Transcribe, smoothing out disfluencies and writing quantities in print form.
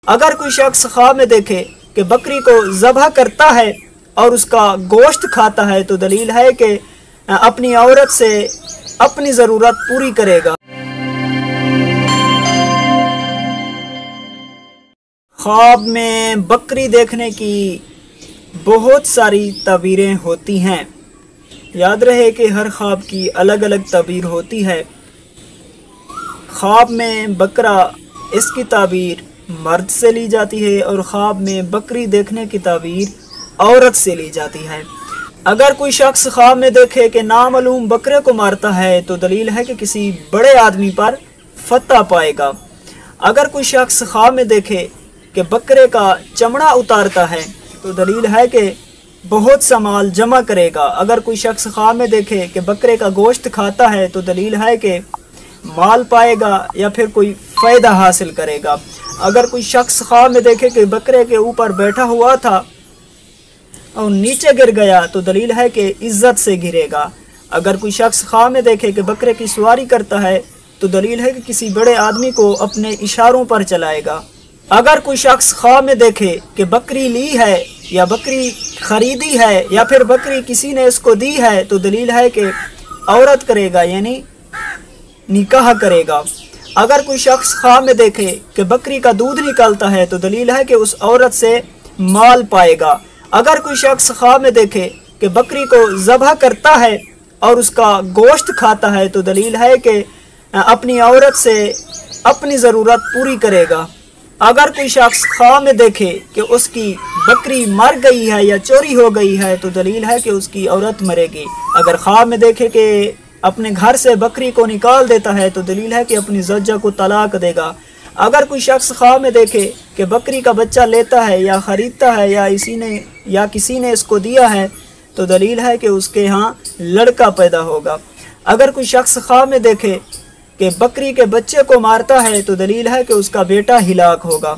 اگر کوئی شخص خواب میں دیکھے کہ بکری کو ذبح کرتا ہے اور اس کا گوشت کھاتا ہے تو دلیل ہے کہ اپنی عورت سے اپنی ضرورت پوری کرے گا۔ خواب میں بکری دیکھنے کی بہت ساری تعبیریں ہوتی ہیں۔ یاد رہے کہ ہر خواب کی الگ الگ تعبیر ہوتی ہے۔ خواب میں بکرا، اس کی تعبیر مرد سے لی جاتی ہے، اور خواب میں بکری دیکھنے کی تعبیر عورت سے لی جاتی ہے۔ اگر کوئی شخص خواب میں دیکھے کہ نامعلوم بکرے کو مارتا ہے تو دلیل ہے کہ کسی بڑے آدمی پر فتح پائے گا۔ اگر کوئی شخص خواب میں دیکھے کہ بکرے کا چمڑا اتارتا ہے تو دلیل ہے کہ بہت سا مال جمع کرے گا۔ اگر کوئی شخص خواب میں دیکھے کہ بکرے کا گوشت کھاتا ہے تو دلیل ہے کہ مال پائے گا یا پھر کوئی فائدہ حاصل کرے گا۔ اگر کوئی شخص خواب میں دیکھے کہ بکرے کے اوپر بیٹھا ہوا تھا اور نیچے گر گیا تو دلیل ہے کہ عزت سے گرے گا۔ اگر کوئی شخص خواب میں دیکھے کہ بکرے کی سواری کرتا ہے تو دلیل ہے کہ کسی بڑے آدمی کو اپنے اشاروں پر چلائے گا۔ اگر کوئی شخص خواب میں دیکھے کہ بکری لی ہے یا بکری خریدی ہے یا پھر بکری کسی نے اس کو دی ہے تو دلیل ہے کہ عورت کرے گا، یعنی نکاح کرے گا۔ اگر کوئی شخص خواب میں دیکھے کہ بکری کا دودھ نکالتا ہے تو دلیل ہے کہ اس عورت سے مال پائے گا۔ اگر کوئی شخص خواب میں دیکھے کہ بکری کو ذبح کرتا ہے اور اس کا گوشت کھاتا ہے تو دلیل ہے کہ اپنی عورت سے اپنی ضرورت پوری کرے گا۔ اگر کوئی شخص خواب میں دیکھے کہ اس کی بکری مر گئی ہے یا چوری ہو گئی ہے تو دلیل ہے کہ اس کی عورت مرے گی۔ اگر خواب میں دیکھے کہ اپنے گھر سے بکری کو نکال دیتا ہے تو دلیل ہے کہ اپنی زوجہ کو طلاق دے گا۔ اگر کوئی شخص خواب میں دیکھے کہ بکری کا بچہ لیتا ہے یا خریدتا ہے یا کسی نے اس کو دیا ہے تو دلیل ہے کہ اس کے ہاں لڑکا پیدا ہوگا۔ اگر کوئی شخص خواب میں دیکھے کہ بکری کے بچے کو مارتا ہے تو دلیل ہے کہ اس کا بیٹا ہلاک ہوگا۔